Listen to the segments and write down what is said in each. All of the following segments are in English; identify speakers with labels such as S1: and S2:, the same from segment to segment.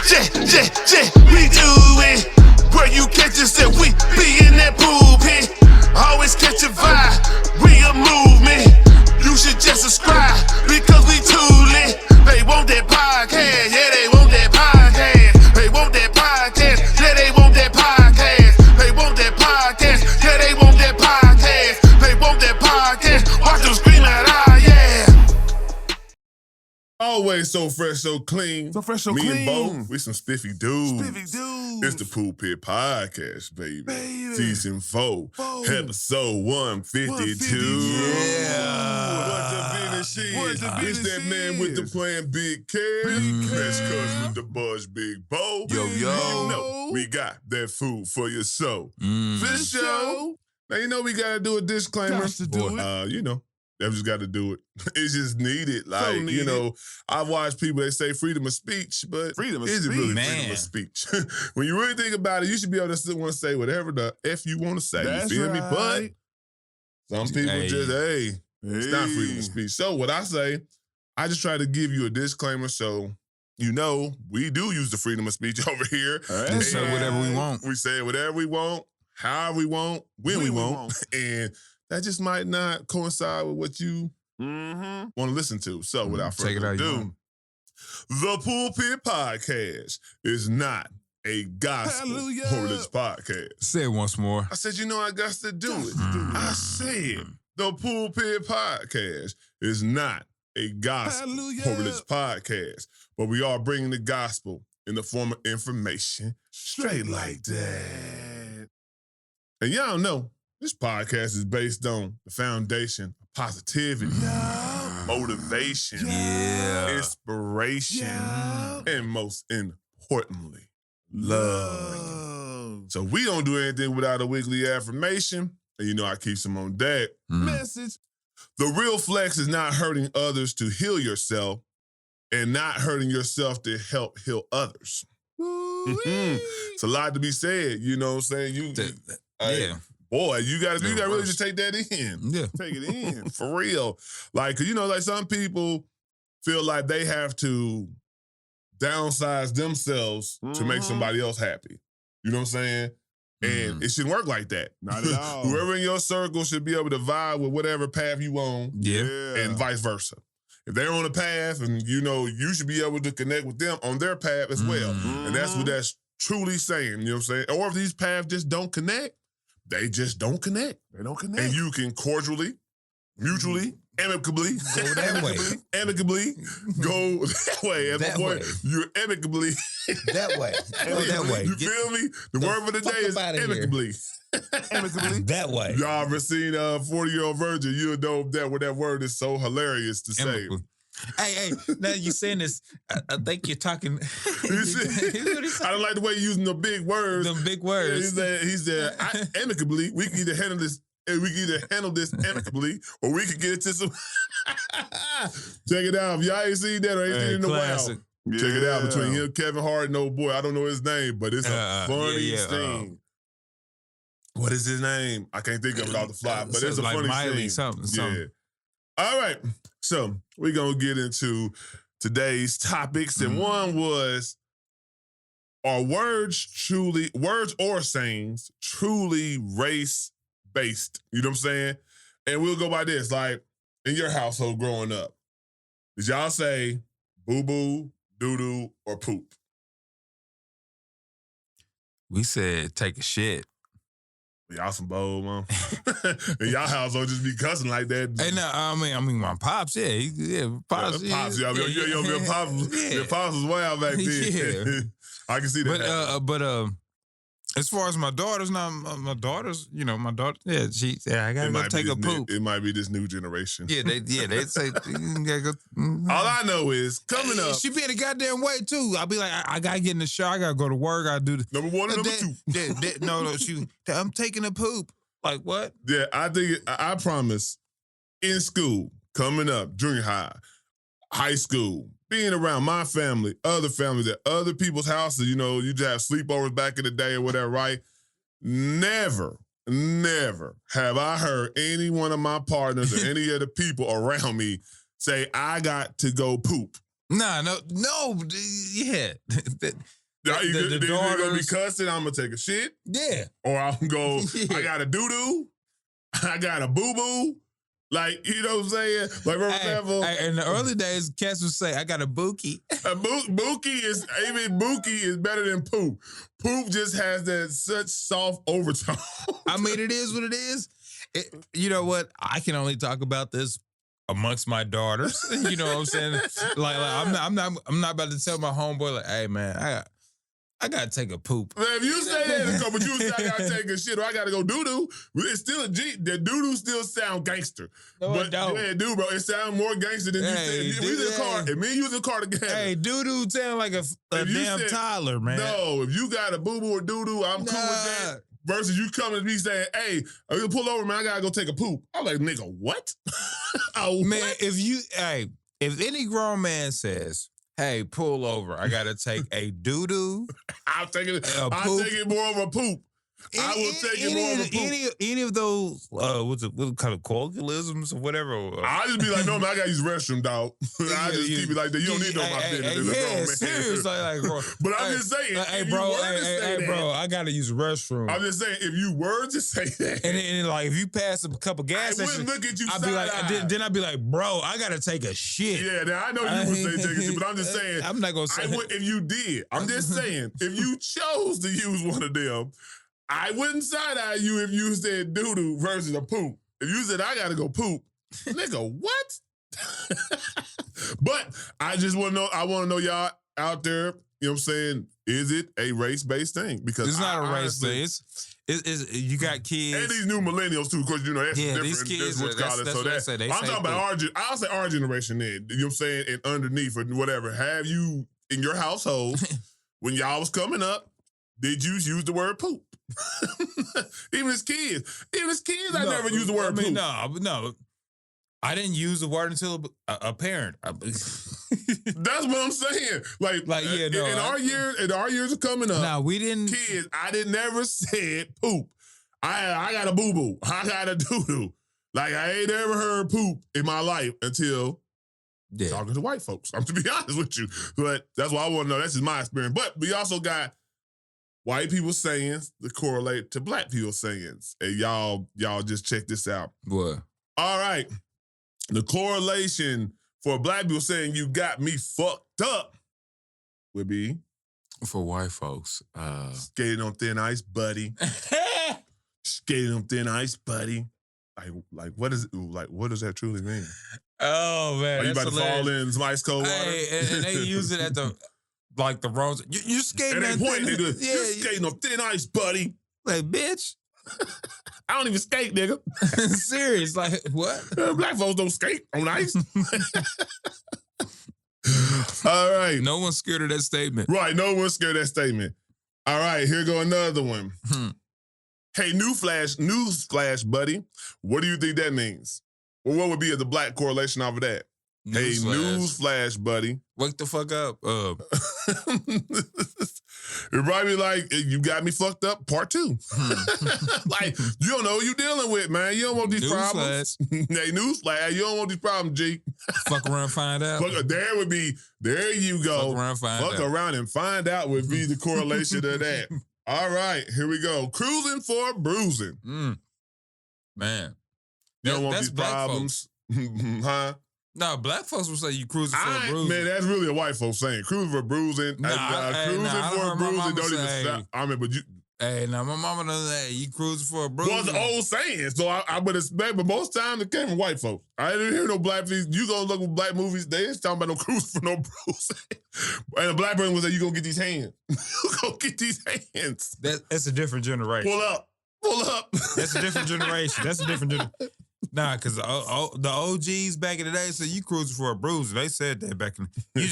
S1: we do it. Where you catch us that we be in that pool pit. Always catch a vibe, we a movement. You should just subscribe because we too lit. They want that podcast, yeah, they want that podcast. They want that podcast, yeah, they want that podcast. They want that podcast, yeah, they want that podcast. They want that podcast, watch them scream out, ah, yeah.
S2: Always so fresh, so clean.
S1: So fresh, so
S2: Me
S1: clean.
S2: and Bo, we some spiffy dudes.
S1: Spiffy dudes.
S2: It's the Pool Pit Podcast, baby. Season 4,
S1: Four.
S2: episode 152.
S1: 152.
S2: Yeah. What's the business is?
S1: What the
S2: It's
S1: business
S2: that man with the
S1: is?
S2: plan, Big Kev.
S1: Big
S2: Best
S1: Kev.
S2: cousin with the buzz, Big Bo.
S1: Yo, yo.
S2: You know, we got that food for your soul. For sure. Now, you know we got to do a disclaimer.
S1: Got to do it.
S2: You know, they just got to do it. It's just needed. Like, you
S1: needed.
S2: know, I've watched people, they say freedom of speech, but
S1: Freedom of
S2: is it
S1: speech,
S2: really
S3: man.
S2: freedom of speech? When you really think about it, you should be able to want to say whatever the F you want to say.
S1: That's
S2: you feel me? But
S1: right.
S2: some people
S3: Hey.
S2: just, it's not freedom of speech. So what I say, I just try to give you a disclaimer so you know we do use the freedom of speech over here.
S3: We say whatever we want.
S2: We say whatever we want, however we want, when we want. And that just might not coincide with what you
S1: Mm-hmm.
S2: want to listen to. So without
S3: Take it
S2: further
S3: how you
S2: ado,
S3: want.
S2: the Pool Pit Podcast is not a gospel
S1: Hallelujah.
S2: or religious podcast.
S3: Say it once more.
S2: I said, you know, I got to do it. I said, the Pool Pit Podcast is not a gospel
S1: Hallelujah.
S2: or religious podcast, but we are bringing the gospel in the form of information straight like that. And y'all know, this podcast is based on the foundation of positivity, motivation,
S3: Yeah.
S2: inspiration,
S1: Yeah.
S2: and most importantly, love. So we don't do anything without a weekly affirmation. And you know I keep some on deck.
S1: Message.
S2: The real flex is not hurting others to heal yourself and not hurting yourself to help heal others.
S1: Ooh-wee.
S2: It's a lot to be said, you know what I'm saying?
S3: Yeah.
S2: Boy, you gotta
S3: The
S2: really
S3: worst.
S2: just take that in.
S3: Yeah.
S2: Take it in for real. Like, 'cause you know, like some people feel like they have to downsize themselves to make
S1: Mhm.
S2: somebody else happy. You know what I'm saying? And it shouldn't work like that.
S1: Not at all.
S2: Whoever in your circle should be able to vibe with whatever path you on,
S3: Yeah.
S2: and vice versa. If they're on a path and you know, you should be able to connect with them on their path as well. And that's what that's truly saying, you know what I'm saying? Or if these paths just don't connect, they just don't connect.
S1: They don't connect.
S2: And you can cordially, mutually, amicably,
S3: Go that way.
S2: amicably go that way. And
S3: That
S2: my boy,
S3: way.
S2: you're amicably.
S3: That way. Go that way.
S2: You
S3: Get
S2: feel me? The
S3: the
S2: word for the
S3: fuck
S2: day is
S3: up outta here.
S2: amicably.
S1: amicably.
S3: that way.
S2: Y'all ever seen 40-Year-Old Virgin? You know that where that word is so hilarious to say.
S3: Amicable. Hey, now you saying this, I think you're talking.
S2: You see? I don't like the way you're using the big words.
S3: Them big
S2: He
S3: words.
S2: said, amicably, we can either handle this. We can either handle this amicably, or we can get into some. Check it out. If y'all ain't seen that or ain't seen it in a
S3: Classic.
S2: while, check it out between him, Kevin Hart, and old boy. I don't know his name, but it's a funny thing. What is his name? I can't think of it off the fly, but it's a
S3: like
S2: funny
S3: Miley,
S2: thing.
S3: something.
S2: Yeah. All right. So we're gonna get into today's topics, and one was: are words or sayings truly race-based? You know what I'm saying? And we'll go by this. Like in your household growing up, did y'all say boo-boo, doo-doo, or poop?
S3: We said take a shit.
S2: Y'all some bold, man. And y'all household just be cussing like that.
S3: Hey, no, I mean, my pops, pops,
S2: Your pops was wild back then.
S3: Yeah.
S2: I can see that.
S3: But as far as my daughters, now my daughters, my daughter, I gotta go take a poop.
S2: It might be this new generation.
S3: They say you gotta go.
S2: All I know is coming up.
S3: She be in a goddamn way too. I'll be like, I gotta get in the shower. I gotta go to work. I gotta do the
S2: Number one and number two.
S3: No, I'm taking a poop. Like what?
S2: Yeah, I think I promise. In school, coming up, junior high school, being around my family, other families at other people's houses, you just have sleepovers back in the day or whatever, right? Never have I heard any one of my partners or any of the people around me say, I got to go poop.
S3: No, yeah.
S2: The
S3: daughters
S2: gonna be cussing. I'm gonna take a shit,
S3: yeah,
S2: or I'm gonna go.
S3: Yeah.
S2: I got a doo doo. I got a boo boo. Like, you know what I'm saying? Like, for example,
S3: in the early days, cats would say, "I got a bookie."
S2: Bookie is better than poop. Poop just has that such soft overtone.
S3: I mean, it is what it is. You know what? I can only talk about this amongst my daughters. You know what I'm saying? Like I'm not about to tell my homeboy like, "Hey man, I gotta take a poop."
S2: Man, if you say that, but you say I gotta take a shit or I gotta go doo doo, it's still a G. The doo doo still sound gangster.
S3: No,
S2: but
S3: it don't.
S2: Yeah, it do, bro. It sounds more gangster than you said. If we was in the car, if me and you was in the car together.
S3: Hey, doo doo sound like a damn
S2: said,
S3: toddler, man.
S2: No, if you got a boo boo or doo doo, I'm cool with that. Versus you coming to me saying, "Hey, I'm gonna pull over, man. I gotta go take a poop." I'm like, "Nigga, what?"
S3: Man,
S2: what?
S3: if any grown man says, "Hey, pull over, I gotta take a doo doo,"
S2: I'll take it more of a poop. I will take it more of a poop.
S3: Any of those, what kind of colloquialisms or whatever?
S2: I'll just be like, "No, man, I gotta use the restroom, dog." I just keep it like that. You don't need to know my business.
S3: Yeah, seriously, like, bro.
S2: But I'm just saying,
S3: hey, bro, I gotta use the restroom.
S2: I'm just saying, if you were to say that,
S3: and like, if you pass a couple gas stations,
S2: I wouldn't look at you.
S3: I'd be like, then I'd be like, "Bro, I gotta take a shit."
S2: Yeah, now I know you would say take a shit, but I'm just saying,
S3: I'm not gonna say.
S2: If you did, I'm just saying, if you chose to use one of them, I wouldn't side-eye you if you said doo-doo versus a poop. If you said, I gotta go poop, nigga, what? But I just want to know, I want to know y'all out there, you know what I'm saying, is it a race-based thing? Because
S3: it's not a race thing. It's you got kids.
S2: And these new millennials too, because, you know, that's different.
S3: These kids,
S2: that's what I say. I'm talking about I'll say our generation then, you know what I'm saying, and underneath or whatever. Have you, in your household, when y'all was coming up, did you use the word poop? Even as kids, I never used the word poop.
S3: No. I didn't use the word until a parent.
S2: That's what I'm saying. In our years of coming up,
S3: no, we didn't.
S2: Kids, I didn't never said poop. I got a boo boo. I got a doo doo. Like, I ain't ever heard poop in my life until talking to white folks. I'm to be honest with you, but that's what I want to know. That's just my experience. But we also got white people sayings that correlate to black people sayings. And y'all just check this out.
S3: What?
S2: All right. The correlation for black people saying you got me fucked up would be
S3: for white folks.
S2: Skating on thin ice, buddy. Skating on thin ice, buddy. What does that truly mean?
S3: Oh man.
S2: Are you about to fall in some ice cold water?
S3: And they use it at the roads. You're skating
S2: and they point you're skating on thin ice, buddy.
S3: Like, bitch.
S2: I don't even skate, nigga.
S3: Serious, like, what?
S2: Black folks don't skate on ice. All right.
S3: No one's scared of that statement.
S2: Right, no one's scared of that statement. All right, here go another one. Hey, newsflash, buddy. What do you think that means? Well, what would be the black correlation off of that? Hey, newsflash, buddy.
S3: Wake the fuck up.
S2: It probably like, you got me fucked up, part 2. Like, you don't know what you're dealing with, man. You don't want these problems. Hey, newsflash, you don't want these problems, G.
S3: Fuck around, find out.
S2: There you go.
S3: Fuck around, find out.
S2: Fuck around and find out would be the correlation of that. All right, here we go. Cruising for bruising.
S3: Man.
S2: You don't want these problems. Huh?
S3: No, black folks will say you cruising for a bruising.
S2: Man, that's really a white folks saying. Cruising for bruising. Cruising for a bruising don't even sound. I mean, but you.
S3: Hey, now my mama doesn't say you cruising for a bruising.
S2: Well, it's an old saying, so I would expect, but most times it came from white folks. I didn't hear no black people. You go look at black movies, they ain't talking about no cruising for no bruising. And a black person was like, you gonna get these hands. You gonna get these hands.
S3: That's a different generation.
S2: Pull up.
S3: That's a different generation. Nah, because the OGs back in the day said you cruising for a bruiser. They said that back in you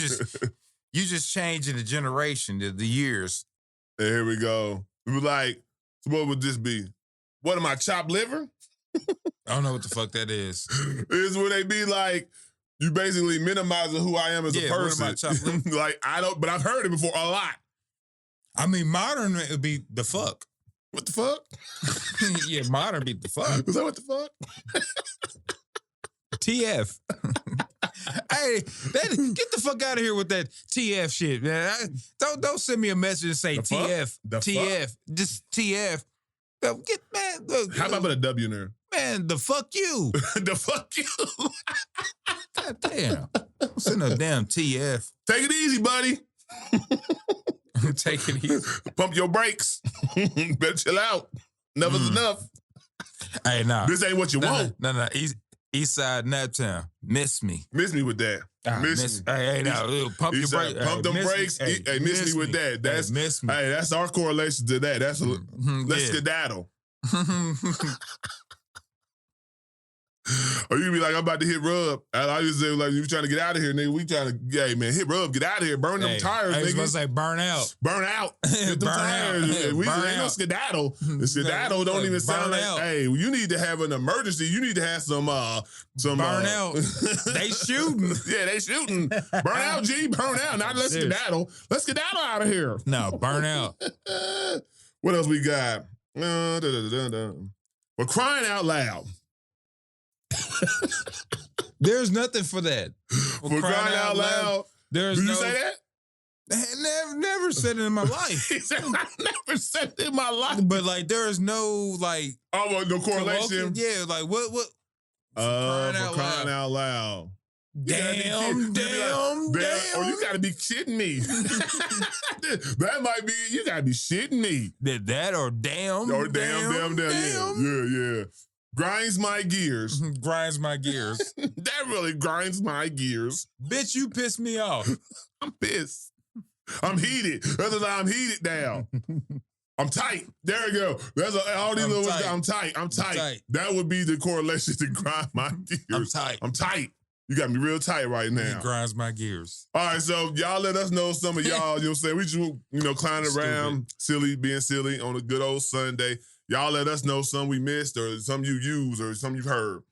S3: just changing the generation, the years.
S2: And here we go. We were like, so what would this be? What am I, chopped liver?
S3: I don't know what the fuck that is.
S2: It's when they be like, you basically minimizing who I am as a person. What am I, chopped liver? Like, I don't, but I've heard it before a lot.
S3: I mean, modern it would be the fuck.
S2: What the fuck?
S3: Yeah, modern be the fuck.
S2: Is that what the fuck?
S3: TF. Hey, get the fuck out of here with that TF shit, man. Don't send me a message and say
S2: The fuck?
S3: TF,
S2: The
S3: TF, just TF. Get man.
S2: How about with a W in there?
S3: Man, the fuck you.
S2: The fuck you.
S3: God damn. Send no damn TF.
S2: Take it easy, buddy.
S3: Take it easy.
S2: Pump your brakes. Better chill out. Enough is enough.
S3: Hey, nah.
S2: This ain't what you want.
S3: No. East Side Naptown. Miss me.
S2: Miss me with that. Miss me.
S3: Hey, now, pump your brakes.
S2: Pump them brakes. Hey, miss me with that. That's
S3: miss me.
S2: Hey, that's our correlation to that. That's let's skedaddle. Or you be like, I'm about to hit Rub. And I used to say, like, you trying to get out of here, nigga. We trying to, hey, man, hit Rub, get out of here. Burn them tires,
S3: I was
S2: nigga.
S3: going to say burn out.
S2: Burn out. Get them
S3: Burn
S2: tires.
S3: out.
S2: We
S3: Burn
S2: ain't no
S3: out.
S2: skedaddle. The skedaddle don't even sound like,
S3: out.
S2: hey, you need to have an emergency. You need to have some
S3: burn out. They shooting.
S2: Yeah, they shooting. Burn out, G. Burn out. Not let's skedaddle. Let's skedaddle out of here.
S3: No, burn out.
S2: What else we got? We're crying out loud.
S3: There's nothing for that.
S2: We're crying out loud.
S3: There's
S2: Did
S3: no.
S2: you say that?
S3: Never said it in my life.
S2: He said, I never said it in my life.
S3: But like, there is no like.
S2: Oh, well, no correlation.
S3: Yeah, like what?
S2: For crying out loud.
S3: Damn.
S2: Or you gotta be shitting me. That might be, you gotta be shitting me.
S3: That or damn.
S2: Or damn. Yeah. Grinds my gears.
S3: Grinds my gears.
S2: That really grinds my gears.
S3: Bitch, you pissed me off.
S2: I'm pissed. I'm heated. That's why I'm heated now. I'm tight. There we go. That's all these little words. I'm tight. That would be the correlation to grind my gears. I'm tight. You got me real tight right now.
S3: It grinds my gears.
S2: All right, so y'all let us know, some of y'all, you know what I'm saying? We just, clowning around, being silly on a good old Sunday. Y'all let us know some we missed or some you used or some you've heard.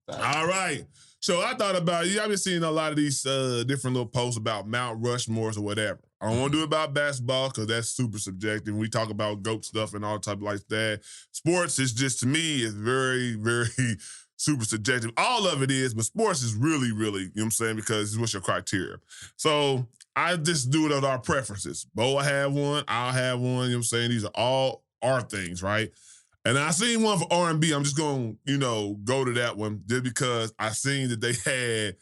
S2: All right. So I thought about, I've been seeing a lot of these different little posts about Mount Rushmores or whatever. I don't want to do it about basketball because that's super subjective. We talk about GOAT stuff and all type like that. Sports is just, to me, is very, very super subjective. All of it is, but sports is really, really, you know what I'm saying, because it's what's your criteria. So I just do it on our preferences. Bo will have one, I'll have one, you know what I'm saying? These are all our things, right? And I seen one for R&B. I'm just going to, go to that one just because I seen that they had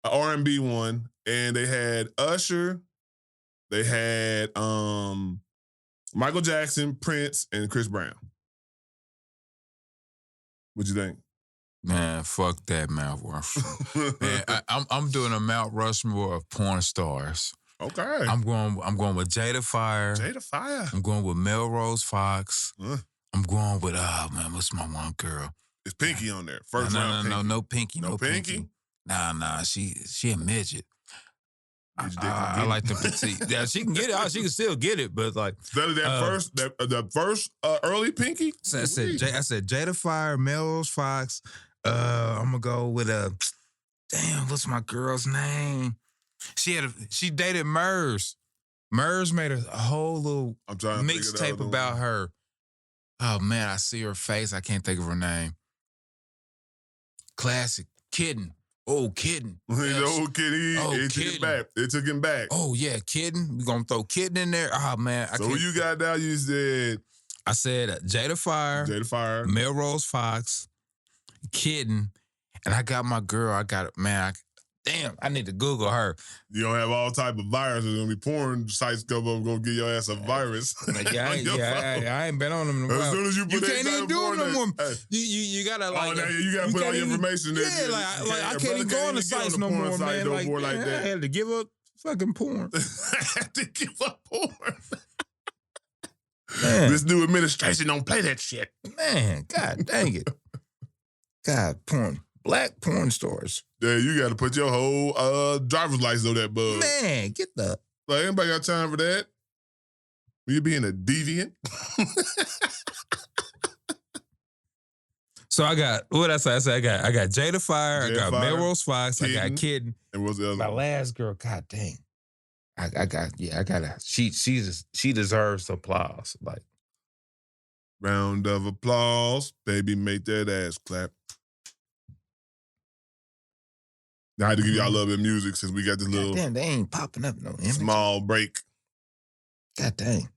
S2: an R&B one and they had Usher, they had Michael Jackson, Prince, and Chris Brown. What'd you think?
S3: Man, fuck that Mount Rushmore. Man, I'm doing a Mount Rushmore of porn stars.
S2: Okay.
S3: I'm going with Jada Fire.
S2: Jada Fire.
S3: I'm going with Melrose Fox. I'm going with what's my one girl?
S2: It's Pinky on there. First round.
S3: No Pinky.
S2: No Pinky?
S3: Nah. She a midget. I like the petite. Yeah, she can get it. She can still get it, but like
S2: the first early Pinky.
S3: So I said Jada Fire, Melrose Fox. I'm gonna go with what's my girl's name? She dated Murs. Murs made a whole little mixtape about her. Oh man, I see her face. I can't think of her name. Classic. Kitten. Oh, Kitten.
S2: Old Kitten. It took him back. It took him back.
S3: Oh yeah, Kitten. We're gonna throw Kitten in there. Oh man.
S2: So you got down, you said?
S3: I said Jada Fire. Melrose Fox. Kitten. And I got my girl. I need to Google her.
S2: You don't have all type of viruses. Gonna be porn sites come up, gonna get your ass a virus.
S3: I ain't been on them in a while.
S2: As soon as you put
S3: can't even do it no more. You gotta like.
S2: You gotta put all your information there.
S3: Yeah, I can't even go on the sites no more, man. I had to give up fucking porn.
S2: I had to give up porn.
S3: Man.
S2: This new administration don't play that shit.
S3: Man, god dang it. God, porn. Black porn stars.
S2: Yeah, you got to put your whole driver's license on that bug.
S3: Man, get the...
S2: Like, anybody got time for that? You being a deviant?
S3: So I got, what I say? I got Jada Fire, I got Melrose Fox, I got Kitten.
S2: And what's the other
S3: My
S2: one?
S3: last girl, god dang. I gotta, she deserves applause. Like,
S2: round of applause. Baby, make that ass clap. I had to give y'all a little bit of music since we got this little
S3: Damn, they ain't popping up no image.
S2: small break.
S3: God dang.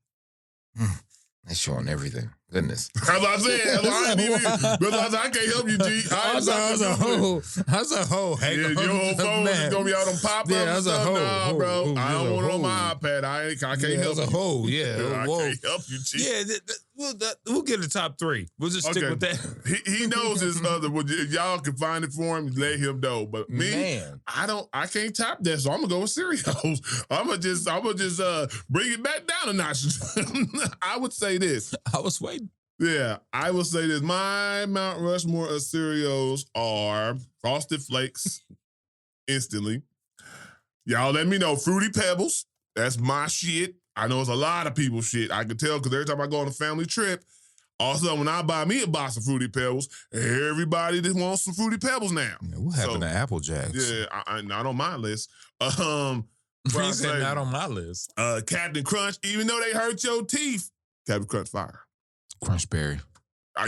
S3: That's showing everything. Goodness.
S2: That's what I said. That's what I didn't even. I can't help you, G.
S3: I was a hoe.
S2: Yeah, your whole phone is gonna be all them pop-ups and stuff. Nah, bro. I don't want it on my iPad. I can't help you.
S3: a hoe. Yeah.
S2: I can't help you, G.
S3: Yeah, we'll get a top 3. We'll just stick with that.
S2: He knows his other. If y'all can find it for him, let him know. But me,
S3: Man.
S2: I can't top that, so I'm gonna go with Serios. I'm gonna just bring it back down a notch. I would say this.
S3: I was waiting.
S2: Yeah, I will say this. My Mount Rushmore of cereals are Frosted Flakes, instantly. Y'all let me know. Fruity Pebbles, that's my shit. I know it's a lot of people's shit. I can tell because every time I go on a family trip, also when I buy me a box of Fruity Pebbles, everybody just wants some Fruity Pebbles now.
S3: Yeah, what happened to Apple Jacks?
S2: Yeah, I not on my list.
S3: He said not on my list.
S2: Captain Crunch, even though they hurt your teeth, Captain Crunch fire.
S3: Crunch Berry.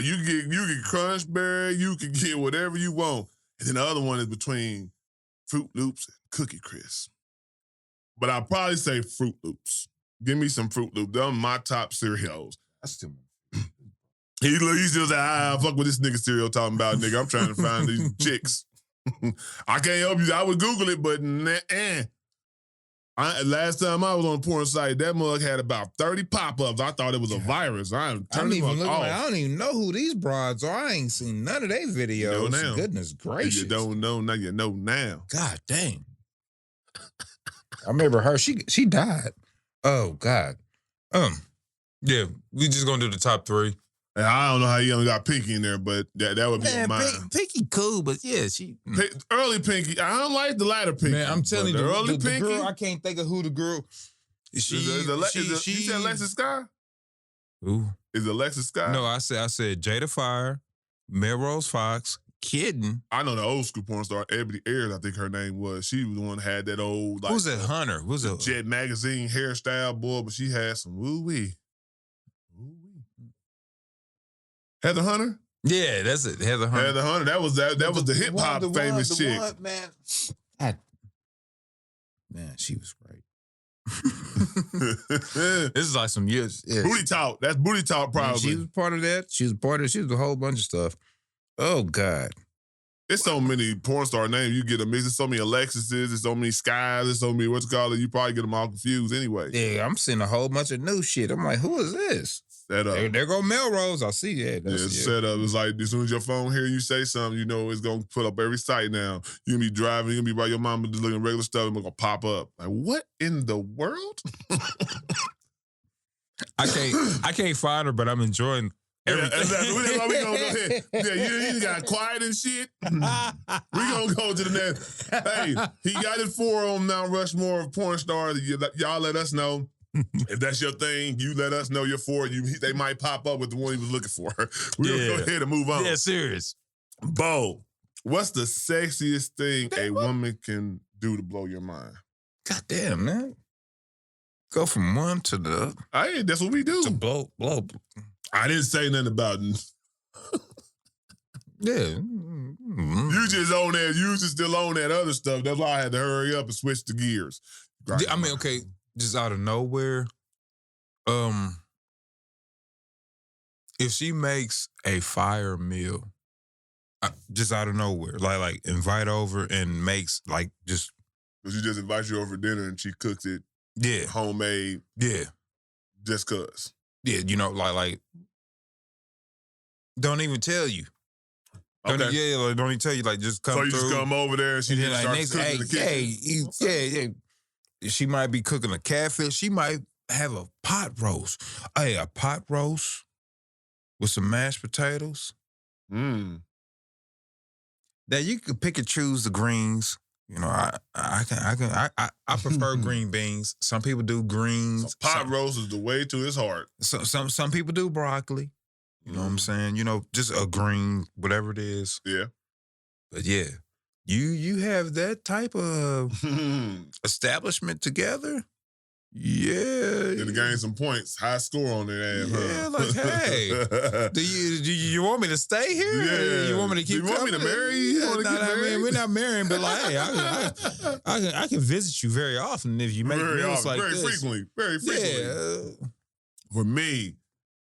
S2: You get Crunch Berry, you can get whatever you want. And then the other one is between Fruit Loops and Cookie Crisp. But I'll probably say Fruit Loops. Give me some Fruit Loops. They're my top cereals.
S3: That's too
S2: He still say, fuck what this nigga cereal talking about, nigga. I'm trying to find these chicks. I can't help you. I would Google it, but last time I was on a porn site, that mug had about 30 pop-ups. I thought it was a virus. I don't even
S3: know who these broads are. I ain't seen none of their videos.
S2: You know now.
S3: Goodness gracious.
S2: You don't know now. You know now.
S3: God dang. I remember her. She died. Oh God. Yeah, we just gonna do the top 3.
S2: And I don't know how you only got Pinky in there, but that would be mine.
S3: Pinky cool, but yeah, she
S2: early Pinky. I don't like the latter Pinky.
S3: Man, I'm telling you,
S2: the early
S3: the
S2: Pinky.
S3: girl, I can't think of who the girl.
S2: You said Alexis Sky?
S3: Who?
S2: Is it Alexis Sky?
S3: No, I said Jada Fire, Melrose Fox, Kitten.
S2: I know the old school porn star, Ebony Ayers, I think her name was. She was the one that had that old, like,
S3: who's that Hunter? Who's it?
S2: Jet Magazine hairstyle, boy, but she had some woo-wee. Heather Hunter?
S3: Yeah, that's it. Heather Hunter.
S2: Heather Hunter. That was the hip hop famous chick.
S3: Man, she was great. This is like some years. Yeah.
S2: Booty Talk. That's Booty Talk, probably.
S3: She was part of that. She was a whole bunch of stuff. Oh God.
S2: There's so many porn star names. You get a mix. There's so many Alexises. There's so many Skies. There's so many you probably get them all confused anyway.
S3: Yeah, I'm seeing a whole bunch of new shit. I'm like, who is this?
S2: Set up.
S3: There go Melrose. I see that.
S2: Set up. It's like as soon as your phone hear you say something, you know it's gonna put up every site now. You're gonna be driving, you're gonna be by your mama just looking at regular stuff, and it's gonna pop up. Like, what in the world?
S3: I can't find her, but I'm enjoying everything.
S2: Yeah, exactly. That's why we gonna go ahead. Yeah, you got quiet and shit. We gonna go to the next. Hey, he got it 4 on Mount Rushmore of porn stars. Y'all let us know. If that's your thing, you let us know you're for it. They might pop up with the one he was looking for. We're gonna go ahead and move on.
S3: Yeah, serious.
S2: Bo, what's the sexiest thing a woman can do to blow your mind?
S3: God damn, man. Go from one to the other.
S2: Hey, that's what we do.
S3: To blow.
S2: I didn't say nothing about it.
S3: Yeah.
S2: You just on that. You just still on that other stuff. That's why I had to hurry up and switch the gears. Right.
S3: I mean, okay. Just out of nowhere, if she makes a fire meal, just out of nowhere, like invite over and makes like just.
S2: She just invites you over for dinner and she cooks it.
S3: Yeah.
S2: Homemade.
S3: Yeah.
S2: Just cause.
S3: Yeah, you know, like don't even tell you.
S2: Okay.
S3: Don't even tell you. Like just come.
S2: So you
S3: through.
S2: just come over there and she just
S3: like
S2: starts cooking in the kitchen.
S3: Yeah. She might be cooking a catfish. She might have a pot roast. Hey, a pot roast with some mashed potatoes.
S2: Now
S3: you can pick and choose the greens. You know, I prefer green beans. Some people do greens.
S2: So pot roast is the way to his heart.
S3: Some people do broccoli. You know what I'm saying? You know, just a green, whatever it is.
S2: Yeah.
S3: But yeah. You have that type of establishment together, Yeah.
S2: Then to gain some points, high score on their ass.
S3: Yeah,
S2: huh?
S3: like, hey, do you want me to stay here?
S2: Yeah.
S3: You want me to keep
S2: Do you want me to
S3: coming?
S2: marry you? You wanna
S3: Nah,
S2: get
S3: I mean,
S2: married?
S3: we're not marrying, but like, hey, I can visit you very often if you make
S2: very
S3: meals
S2: often,
S3: like
S2: very
S3: this.
S2: frequently, very frequently.
S3: Yeah.
S2: For me,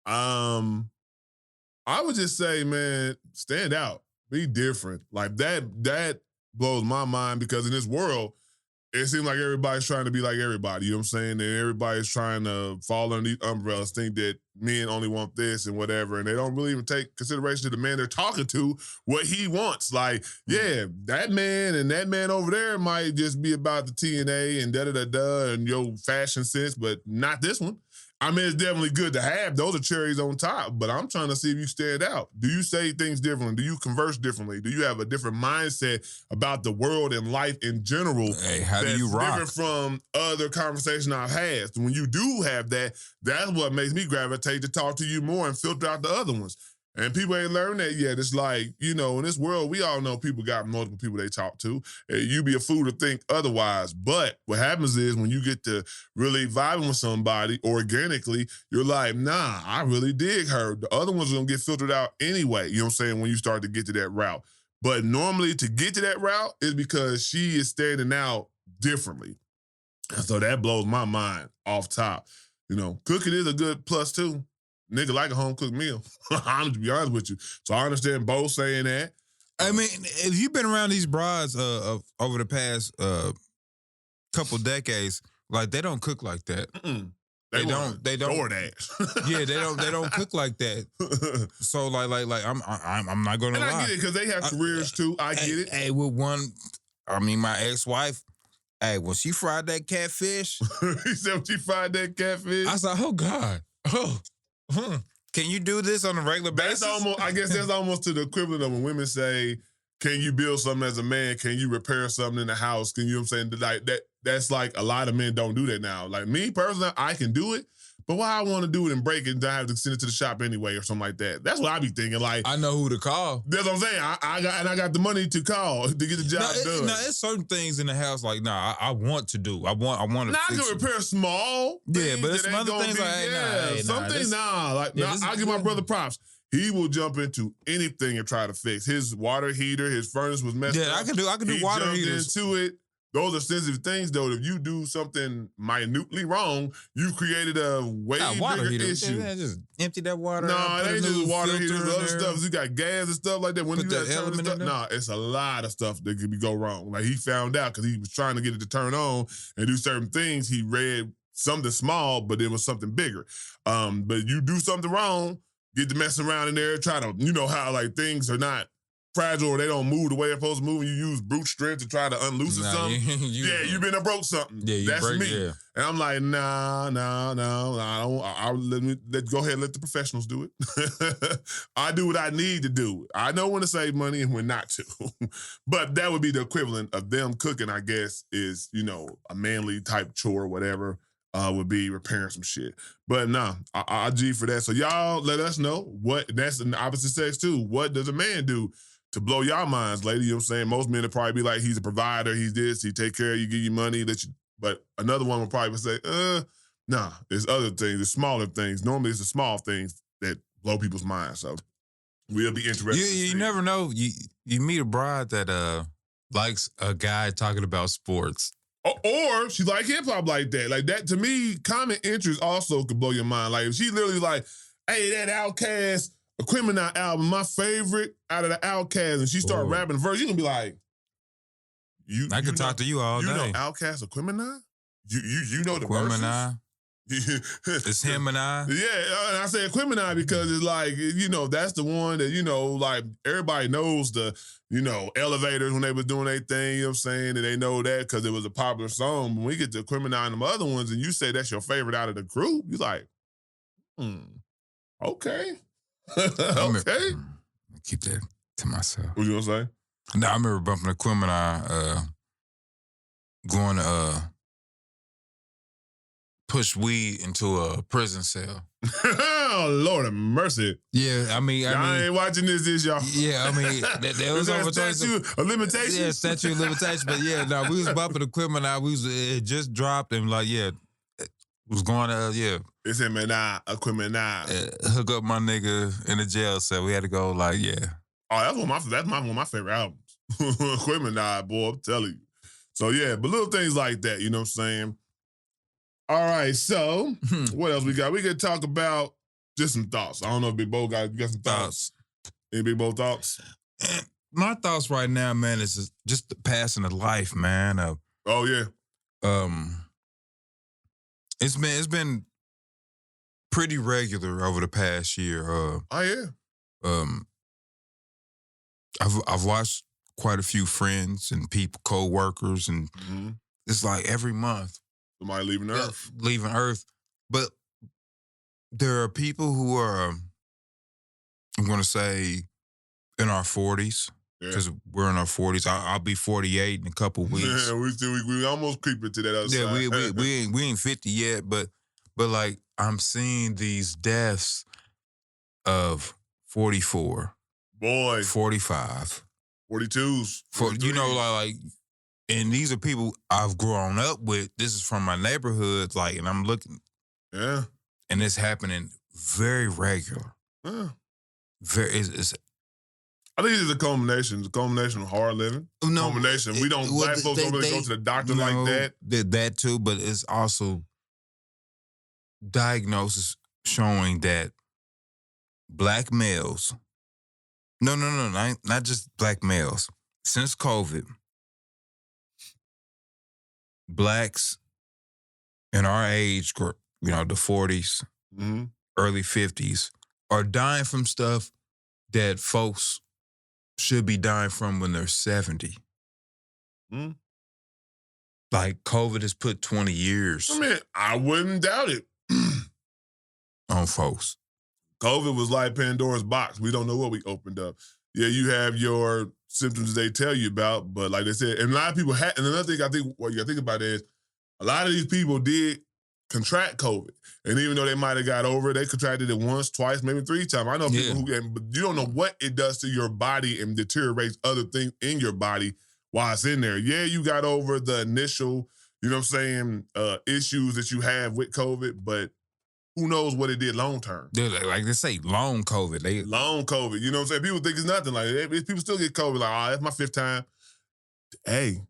S2: I would just say, man, stand out, be different. Like that blows my mind because in this world, it seems like everybody's trying to be like everybody. You know what I'm saying? And everybody's trying to fall under these umbrellas, think that men only want this and whatever, and they don't really even take consideration to the man they're talking to, what he wants. Like, yeah, that man and that man over there might just be about the TNA and da-da-da-da and your fashion sense, but not this one. I mean, it's definitely good to have. Those are cherries on top, but I'm trying to see if you stand out. Do you say things differently? Do you converse differently? Do you have a different mindset about the world and life in general?
S3: Hey, how do you rock?
S2: Different from other conversations I've had. When you do have that, that's what makes me gravitate to talk to you more and filter out the other ones. And people ain't learned that yet. It's like, you know, in this world, we all know people got multiple people they talk to. You be a fool to think otherwise. But what happens is when you get to really vibing with somebody organically, you're like, nah, I really dig her. The other ones are going to get filtered out anyway. You know what I'm saying? When you start to get to that route. But normally to get to that route is because she is standing out differently. And so that blows my mind off top. You know, cooking is a good plus too. Nigga like a home cooked meal. I'm to be honest with you. So I understand both saying that.
S3: I mean, if you've been around these brides over the past couple decades, like they don't cook like that. They don't.
S2: DoorDash.
S3: Yeah, they don't cook like that. So like I'm not gonna
S2: And
S3: lie.
S2: I get it because they have careers too. I get it.
S3: Hey, with my ex-wife. Hey, when she fried that catfish,
S2: He said when she fried that catfish.
S3: I was like, oh God, can you do this on a regular basis?
S2: I guess that's almost to the equivalent of when women say, can you build something as a man? Can you repair something in the house? Can you know what I'm saying? Like that's like a lot of men don't do that now. Like me personally, I can do it, but why I want to do it and break it and I have to send it to the shop anyway or something like that. That's what I be thinking. Like
S3: I know who to call.
S2: That's what I'm saying. I got the money to call to get the job done.
S3: No, it's certain things in the house like I want to do. I want to.
S2: Now I can repair small.
S3: Yeah, but it's some other things
S2: I give my brother props. He will jump into anything and try to fix. His water heater, his furnace was messed up.
S3: Yeah, I can do water heaters.
S2: Into it. Those are sensitive things, though. If you do something minutely wrong, you created a way bigger issue.
S3: Just empty that water.
S2: No, it ain't just water heaters. Other stuff. You got gas and stuff like that. When
S3: Put
S2: you
S3: that
S2: got
S3: element in there?
S2: nah, it's a lot of stuff that could go wrong. Like he found out because he was trying to get it to turn on and do certain things. He read something small, but it was something bigger. But you do something wrong, get to mess around in there, try to, you know how like things are not fragile or they don't move the way they're supposed to move and you use brute strength to try to unloosen something. You been and broke something.
S3: Yeah,
S2: that's me.
S3: Yeah.
S2: And I'm like, nah, I don't. I'll let go ahead and let the professionals do it. I do what I need to do. I know when to save money and when not to. But that would be the equivalent of them cooking, I guess, is, you know, a manly type chore or whatever. Would be repairing some shit. But nah, I G for that. So y'all let us know what, that's the opposite sex too. What does a man do to blow y'all minds, lady? You know what I'm saying? Most men would probably be like, he's a provider, he's this, he take care of you, give you money, but another one would probably say, nah, there's other things, there's smaller things. Normally it's the small things that blow people's minds. So we'll be interested.
S3: You never know. You meet a bride that likes a guy talking about sports.
S2: Or she like hip hop like that. Like that, to me, common interest also could blow your mind. Like if she literally like, hey, that Outkast Aquemini album, my favorite out of the Outkast, and she start rapping the verse, you gonna be like,
S3: I could talk to you all day.
S2: You know Outkast Aquemini? You know the verses?
S3: It's him and I.
S2: Yeah, and I say Aquemini because it's like, you know, that's the one that, you know, like everybody knows the, you know, Elevators when they was doing their thing, you know what I'm saying? And they know that because it was a popular song. When we get to Aquemini and them other ones and you say that's your favorite out of the group, you're like, okay. Okay.
S3: Keep that to myself.
S2: What you gonna say?
S3: No, I remember bumping Aquemini, going to push weed into a prison cell.
S2: Oh, Lord have mercy.
S3: Yeah, I mean...
S2: Y'all ain't watching this, y'all.
S3: Yeah, I mean, there was over
S2: statute of limitations?
S3: Yeah, statute of limitations. But yeah, no, we was bumping Aquemini. It just dropped and like, yeah, was going to,
S2: It's him and I, equipment now.
S3: hook up my nigga in the jail cell. We had to go, like,
S2: Oh, that's one of my favorite albums. Equipment now, boy, I'm telling you. So yeah, but little things like that, you know what I'm saying? All right, so what else we got? We could talk about just some thoughts. I don't know if Big Bo got some thoughts. Any Big Bo thoughts?
S3: My thoughts right now, man, is just the passing of life, man.
S2: Oh yeah.
S3: It's been pretty regular over the past year.
S2: Oh yeah.
S3: I've watched quite a few friends and people, co-workers, and it's like every month
S2: somebody leaving
S3: Earth. But there are people who are, I'm going to say, in our 40s, because we're in our 40s. I'll be 48 in a couple weeks.
S2: Yeah, we almost creeping to that other side.
S3: we ain't 50 yet, but like I'm seeing these deaths of 44,
S2: boy,
S3: 45,
S2: 42s,
S3: you know, like, and these are people I've grown up with. This is from my neighborhood, like, and I'm looking, and it's happening very regular. It's
S2: I think it's a culmination of hard living.
S3: No,
S2: culmination. We don't, black folks don't really go to the doctor like that.
S3: That too, but it's also diagnosis showing that black males, not just black males, since COVID, blacks in our age group, you know, the 40s, early 50s, are dying from stuff that folks should be dying from when they're 70. Like COVID has put 20 years.
S2: I mean, I wouldn't doubt it.
S3: On folks.
S2: COVID was like Pandora's box. We don't know what we opened up. Yeah, you have your symptoms they tell you about, but like they said, and a lot of people had, and another thing I think what you gotta think about is a lot of these people did contract COVID. And even though they might have got over it, they contracted it once, twice, maybe 3 times. I know people but you don't know what it does to your body and deteriorates other things in your body while it's in there. Yeah, you got over the initial, you know what I'm saying, issues that you have with COVID, but who knows what it did long term.
S3: Like they say, long COVID.
S2: Long COVID, you know what I'm saying? People think it's nothing. Like, people still get COVID, like, that's my 5th time. Hey,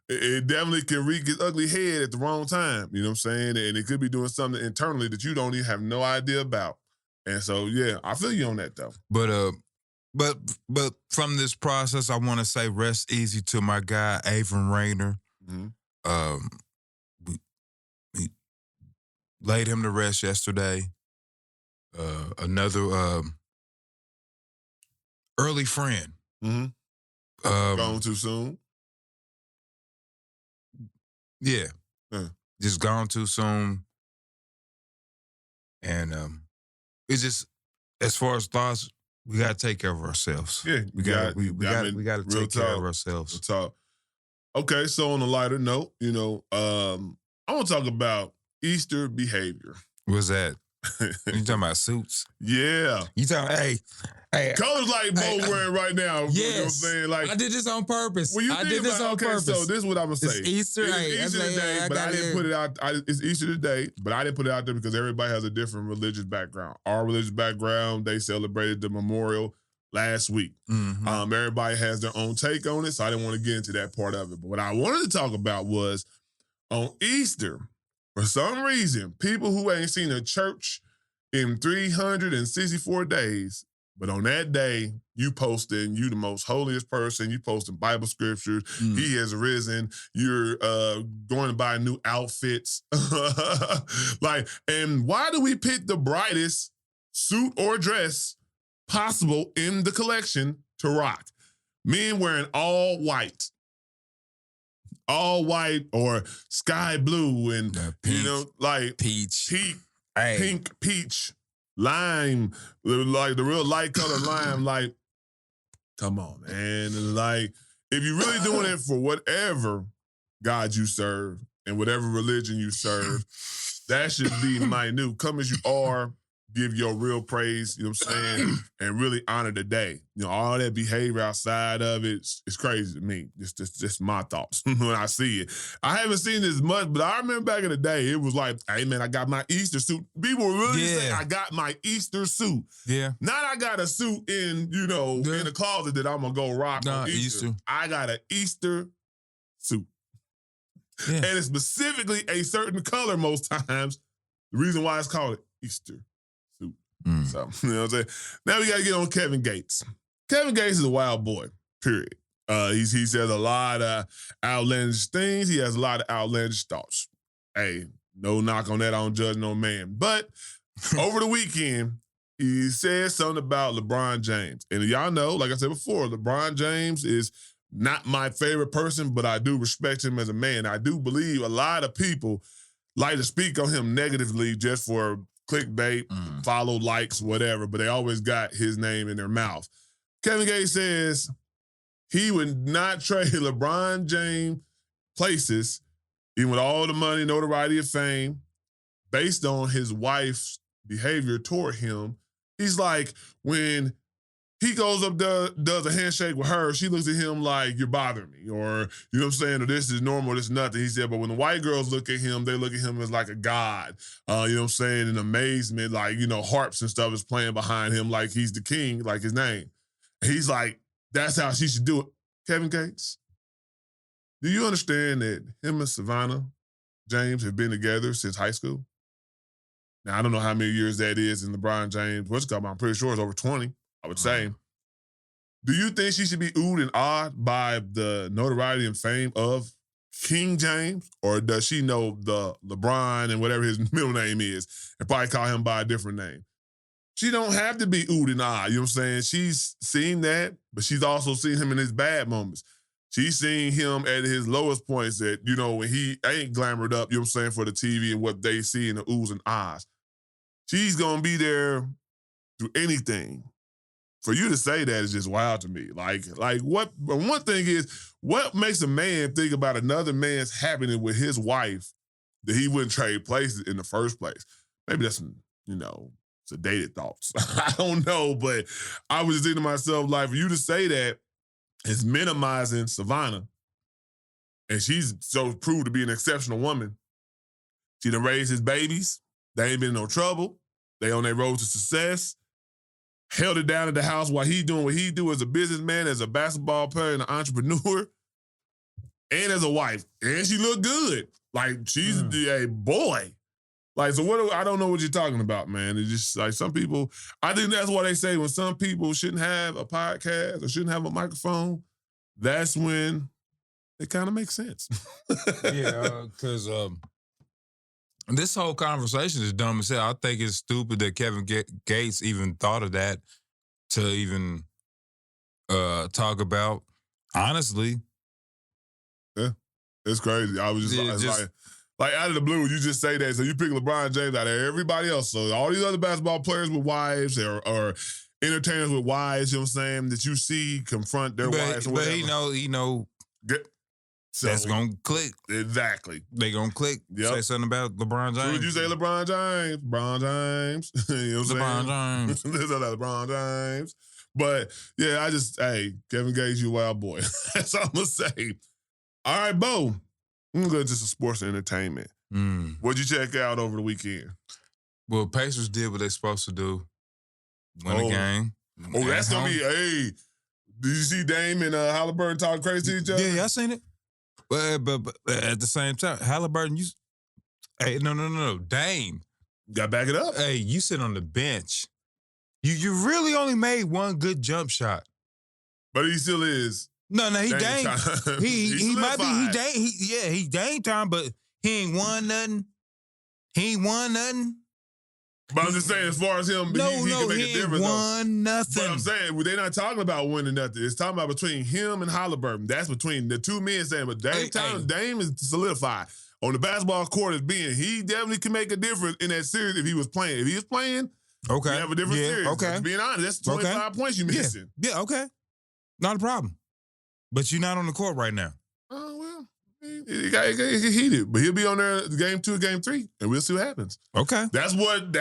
S2: it definitely can wreak its ugly head at the wrong time. You know what I'm saying? And it could be doing something internally that you don't even have no idea about. And so, yeah, I feel you on that though.
S3: But from this process, I want to say rest easy to my guy, Avon Rayner. We laid him to rest yesterday. Another early friend.
S2: Gone too soon?
S3: Yeah. Just gone too soon. And it's just, as far as thoughts, we gotta take care of ourselves.
S2: Yeah,
S3: we gotta take care of ourselves.
S2: Talk. Okay, so on a lighter note, you know, I want to talk about Easter behavior.
S3: What's that? You talking about suits?
S2: Yeah.
S3: You talking? Hey,
S2: colors like Bo wearing right now.
S3: Yes.
S2: You know what I'm saying? Like,
S3: I did this on purpose.
S2: I did this on purpose. So this is what I'm gonna say.
S3: It's Easter.
S2: It's Easter today, but I didn't put it out. It's Easter today, but I didn't put it out there because everybody has a different religious background. Our religious background, they celebrated the memorial last week. Everybody has their own take on it, so I didn't want to get into that part of it. But what I wanted to talk about was on Easter, for some reason, people who ain't seen a church in 364 days, but on that day, you posting, you the most holiest person, you posting Bible scriptures, he has risen, you're going to buy new outfits. Like, and why do we pick the brightest suit or dress possible in the collection to rock? Men wearing all white or sky blue and,
S3: peach,
S2: you know, like
S3: peach,
S2: pink, peach, lime, like the real light color lime. Like, come on, man. Like, if you're really doing it for whatever God you serve and whatever religion you serve, that should be minute. Come as you are, give your real praise, you know what I'm saying, and really honor the day. You know, all that behavior outside of it is crazy to me. Just my thoughts when I see it. I haven't seen this much, but I remember back in the day, it was like, hey man, I got my Easter suit. People really say I got my Easter suit.
S3: Yeah.
S2: Not I got a suit in, you know, in the closet that I'm gonna go rock on Easter. I got an Easter suit. Yeah. And it's specifically a certain color most times. The reason why it's called Easter suit. So, you know what I'm saying? Now we got to get on Kevin Gates. Kevin Gates is a wild boy, period. He says a lot of outlandish things. He has a lot of outlandish thoughts. Hey, no knock on that. I don't judge no man. But over the weekend, he said something about LeBron James. And y'all know, like I said before, LeBron James is not my favorite person, but I do respect him as a man. I do believe a lot of people like to speak on him negatively just for clickbait, follow, likes, whatever, but they always got his name in their mouth. Kevin Gates says he would not trade LeBron James places, even with all the money, notoriety, and fame, based on his wife's behavior toward him. He's like, when he goes up, does a handshake with her, she looks at him like, you're bothering me, or, you know what I'm saying, or this is normal, this is nothing. He said, but when the white girls look at him, they look at him as like a god, you know what I'm saying, in amazement, like, you know, harps and stuff is playing behind him like he's the king, like his name. He's like, that's how she should do it. Kevin Gates, do you understand that him and Savannah James have been together since high school? Now, I don't know how many years that is in LeBron James. I'm pretty sure it's over 20. I would say. Do you think she should be oohed and awed by the notoriety and fame of King James? Or does she know the LeBron and whatever his middle name is and probably call him by a different name? She don't have to be oohed and awed, you know what I'm saying? She's seen that, but she's also seen him in his bad moments. She's seen him at his lowest points that, you know, when he ain't glamored up, you know what I'm saying, for the TV and what they see in the oohs and ahs. She's going to be there through anything. For you to say that is just wild to me. Like what? One thing is, what makes a man think about another man's happiness with his wife that he wouldn't trade places in the first place? Maybe that's some, you know, sedated thoughts. I don't know, but I was just thinking to myself, like, for you to say that is minimizing Savannah, and she's so proved to be an exceptional woman. She done raised his babies. They ain't been in no trouble. They on their road to success. Held it down at the house while he doing what he do as a businessman, as a basketball player, and an entrepreneur, and as a wife. And she look good. Like, she's a boy. Like, so I don't know what you're talking about, man. It's just like some people, I think that's why they say when some people shouldn't have a podcast or shouldn't have a microphone, that's when it kind of makes sense.
S3: Yeah, because this whole conversation is dumb as hell. I think it's stupid that Kevin Gates even thought of that to even talk about. Honestly.
S2: Yeah, it's crazy. I was just like out of the blue, you just say that. So you pick LeBron James out of everybody else. So all these other basketball players with wives or entertainers with wives, you know what I'm saying, that you see confront their wives or whatever.
S3: But he know. So, that's going to click.
S2: Exactly.
S3: They going to click. Yep. Say something about LeBron James.
S2: So would you say LeBron James? LeBron James. You know what I'm
S3: saying?
S2: LeBron James. But, yeah, hey, Kevin Gates, you a wild boy. That's all I'm going to say. All right, Bo. I'm going to go into some sports and entertainment. What'd you check out over the weekend?
S3: Well, Pacers did what they're supposed to do. Win a game.
S2: Oh, that's going to be, hey. Did you see Dame and Halliburton talking crazy to each other?
S3: Yeah, I seen it. But at the same time, Halliburton, no. Dame.
S2: Gotta back it up.
S3: Hey, you sit on the bench. You really only made one good jump shot.
S2: But he still is.
S3: No, he Dame. He might be, he Dame time, but he ain't won nothing.
S2: But I'm just saying, as far as him, he can make a difference.
S3: He won nothing.
S2: But I'm saying, they're not talking about winning nothing. It's talking about between him and Halliburton. That's between the two men saying, but Dame is solidified. On the basketball court as being, he definitely can make a difference in that series if he was playing. If he was playing, you have a different series.
S3: Okay.
S2: Just being honest, that's 25 points you're missing.
S3: Yeah, okay. Not a problem. But you're not on the court right now.
S2: Oh, well, It got heated, but he'll be on there game 2, game 3, and we'll see what happens.
S3: Okay.
S2: That's what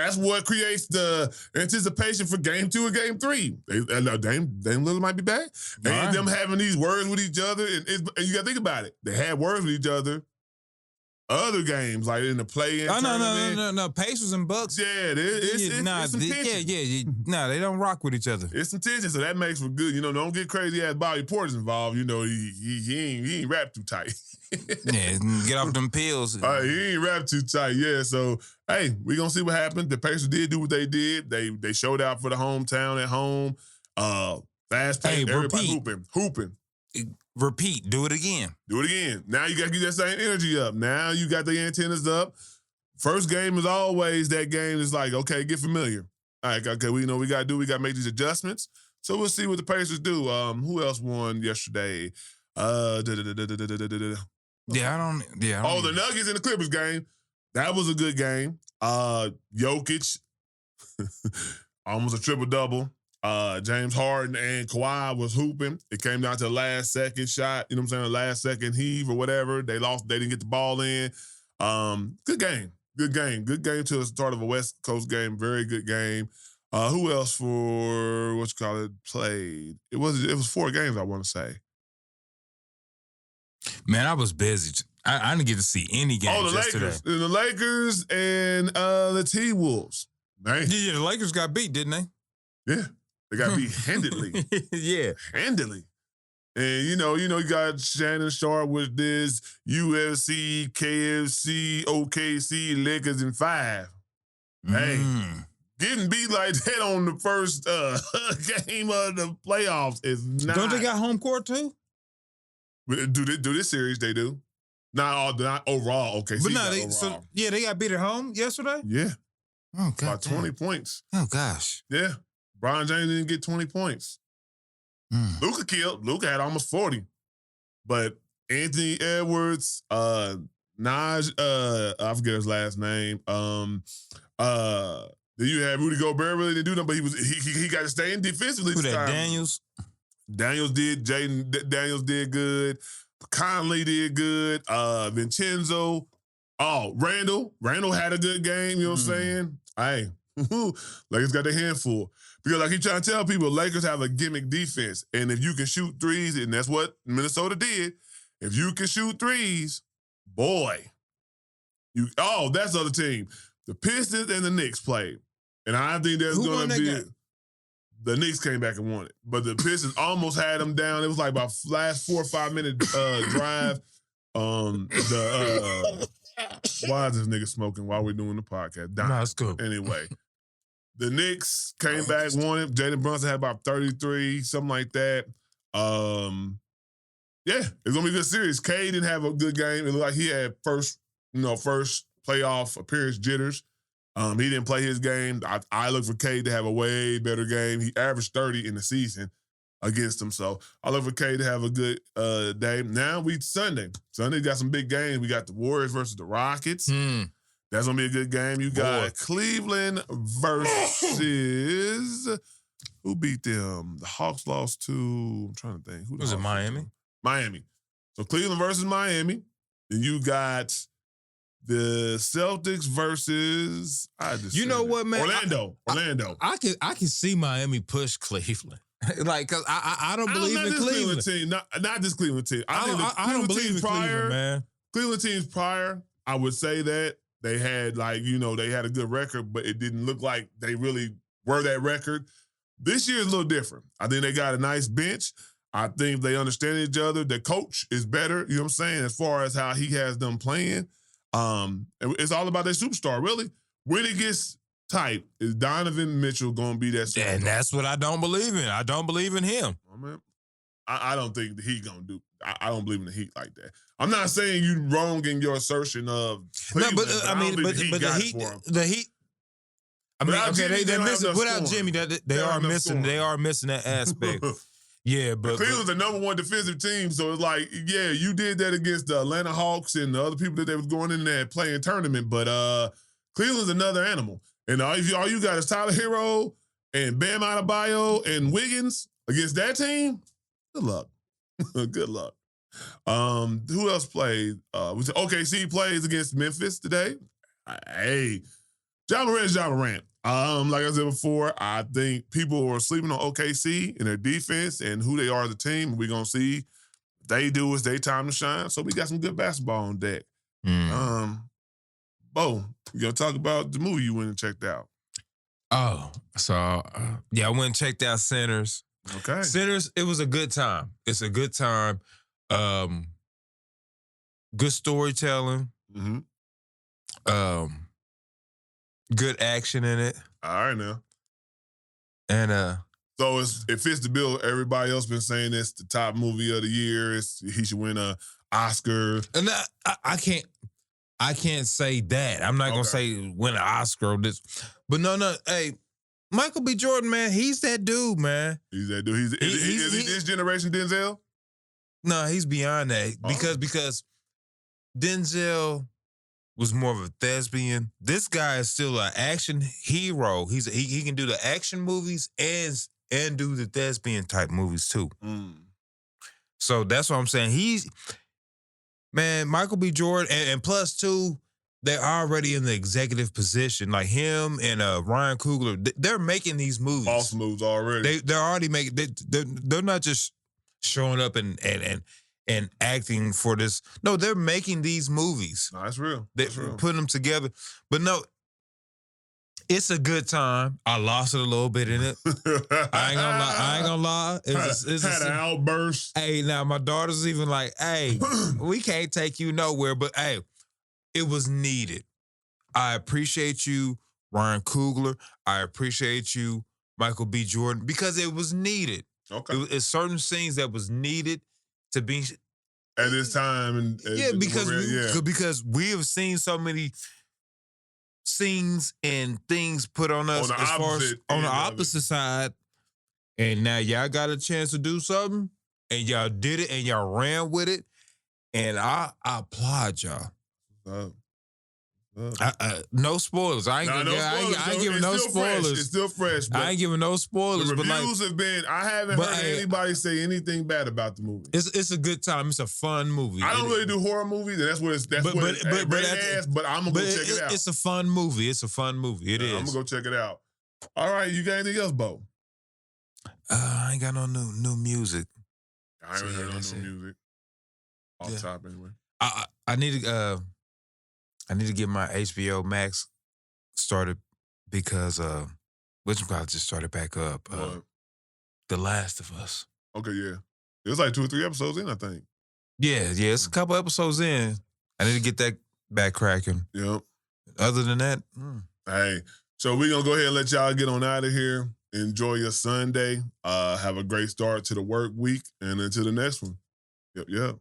S2: creates the anticipation for game 2 and game 3. Dame Lillard might be back, and them having these words with each other, and you got to think about it. They had words with each other. Other games, like in the play-in tournament.
S3: No. Pacers and Bucks.
S2: Yeah, it's some tension.
S3: No, they don't rock with each other.
S2: It's some tension, so that makes for good. Don't get crazy ass Bobby Portis involved. He ain't wrapped too tight.
S3: Yeah, get off them pills.
S2: He ain't wrapped too tight. Yeah, so hey, we gonna see what happened. The Pacers did do what they did. They showed out for the hometown at home. Fast pace, everybody hooping.
S3: Repeat, do it again.
S2: Do it again. Now you got to get that same energy up. Now you got the antennas up. First game is always that game is like, okay, get familiar. All right, okay, we got to make these adjustments. So we'll see what the Pacers do. Who else won yesterday?
S3: The
S2: Nuggets and the Clippers game. That was a good game. Jokic, almost a triple-double. James Harden and Kawhi was hooping. It came down to the last second shot, the last second heave or whatever. They lost, they didn't get the ball in. Good game to the start of a West Coast game. Very good game. Who else played? It was 4 games, I want to say.
S3: Man, I was busy. I didn't get to see any games yesterday.
S2: The Lakers and the T-Wolves. Man.
S3: Yeah, the Lakers got beat, didn't they?
S2: Yeah. They got beat handedly.
S3: Yeah.
S2: Handedly. And, you got Shannon Sharp with this UFC, KFC, OKC, Lakers in 5. Hey, getting beat like that on the first game of the playoffs is not.
S3: Don't they got home court too?
S2: Do this series, they do. Not overall, okay.
S3: But no, they got beat at home yesterday?
S2: Yeah.
S3: Oh, God.
S2: By 20 points.
S3: Oh, gosh.
S2: Yeah. Bron James didn't get 20 points. Luka killed. Luka had almost 40. But Anthony Edwards, Naj, I forget his last name. Then you had Rudy Gobert really didn't do nothing, but he got to stay in defensively.
S3: Who that, Daniels?
S2: Daniels did. Jaden Daniels did good. Conley did good. Vincenzo. Oh, Randall. Randall had a good game, you know what I'm saying? Hey, Lakers got their hand full. Because I keep trying to tell people, Lakers have a gimmick defense. And if you can shoot threes, and that's what Minnesota did, if you can shoot threes, boy. That's the other team. The Pistons and the Knicks played. And I think there's going to be... The Knicks came back and won it. But the Pistons almost had them down. It was like about last 4 or 5 minute drive. Why is this nigga smoking while we're doing the podcast?
S3: No, it's cool.
S2: Anyway, the Knicks came back, won it. Jalen Brunson had about 33, something like that. Yeah, it's gonna be a good series. Cade didn't have a good game. It looked like he had first playoff appearance jitters. He didn't play his game. I look for Cade to have a way better game. He averaged 30 in the season against them. So I look for Cade to have a good day. Now we Sunday. Sunday got some big games. We got the Warriors versus the Rockets. That's going to be a good game. You got Cleveland versus... Who beat them? The Hawks lost to... I'm trying to think. Who
S3: was it, Miami?
S2: Miami. So Cleveland versus Miami. Then you got the Celtics versus...
S3: what, man?
S2: Orlando.
S3: I can see Miami push Cleveland. Because I don't believe in Cleveland.
S2: Team, not this Cleveland team.
S3: I don't believe in Cleveland, man.
S2: Cleveland teams prior, I would say that they had they had a good record, but it didn't look like they really were that record. This year is a little different. I think they got a nice bench. I think they understand each other. The coach is better, you know what I'm saying, as far as how he has them playing. It's all about their superstar, really. When it gets tight, is Donovan Mitchell going to be that superstar?
S3: And that's what I don't believe in. I don't believe in him.
S2: I don't think the Heat going to do. I don't believe in the Heat like that. I'm not saying you wrong in your assertion of Cleveland,
S3: the Heat. I mean, okay, they're missing without Jimmy. They are missing. They are missing that aspect. Yeah, but
S2: Cleveland's the number one defensive team, so it's like, yeah, you did that against the Atlanta Hawks and the other people that they was going in there playing tournament, but Cleveland's another animal. And all you got is Tyler Hero and Bam Adebayo and Wiggins against that team. Good luck. Good luck. Who else played? OKC plays against Memphis today. Hey, Ja Morant is Ja Morant. Like I said before, I think people are sleeping on OKC and their defense and who they are as a team. We're gonna see they do is their time to shine. So we got some good basketball on deck. Bo, you gonna talk about the movie you went and checked out?
S3: Oh, so yeah, I went and checked out Sinners.
S2: Okay.
S3: Sinners, it was a good time. It's a good time. Good storytelling.
S2: Mm-hmm.
S3: Good action in it.
S2: All right now.
S3: And
S2: so it fits the bill. Everybody else been saying it's the top movie of the year. He should win a Oscar.
S3: And I can't say that. I'm not gonna say win an Oscar or this. But no. Hey, Michael B. Jordan, man, he's that dude, man.
S2: He's that dude. Is he this generation Denzel?
S3: No, he's beyond that. Because Denzel was more of a thespian. This guy is still an action hero. He can do the action movies and do the thespian type movies too. So that's what I'm saying. Michael B. Jordan, and plus too, they're already in the executive position. Like him and Ryan Coogler, they're making these movies.
S2: Boss moves already.
S3: They're already making. They're not just showing up and acting for this. No, they're making these movies.
S2: No, that's real.
S3: They're putting them together. But no, it's a good time. I lost it a little bit in it. I ain't gonna lie. It's
S2: had an outburst.
S3: Hey, now my daughter's even like, hey, we can't take you nowhere. But hey, it was needed. I appreciate you, Ryan Coogler. I appreciate you, Michael B. Jordan, because it was needed.
S2: Okay.
S3: It's certain scenes that was needed to be
S2: at this time.
S3: Because we have seen so many scenes and things put on us on the opposite side, and now y'all got a chance to do something, and y'all did it, and y'all ran with it, and I applaud y'all. No spoilers. I ain't giving no spoilers.
S2: It's still fresh.
S3: I ain't giving no spoilers.
S2: The reviews have been. I haven't heard anybody say anything bad about the movie.
S3: It's a good time. It's a fun movie.
S2: I don't really do horror movies, and that's what it's. But I'm gonna go check it out.
S3: It's a fun movie. It's a fun movie. It is.
S2: I'm gonna go check it out. All right, you got anything else, Bo?
S3: I ain't got no new music.
S2: I ain't heard no new music. Off top anyway.
S3: I need to get my HBO Max started because Witchcraft just started back up. The Last of Us.
S2: Okay, yeah. It was like 2 or 3 episodes in, I think.
S3: Yeah, it's a couple episodes in. I need to get that back cracking.
S2: Yep.
S3: Other than that,
S2: Hey, so we're going to go ahead and let y'all get on out of here. Enjoy your Sunday. Have a great start to the work week and until the next one. Yep.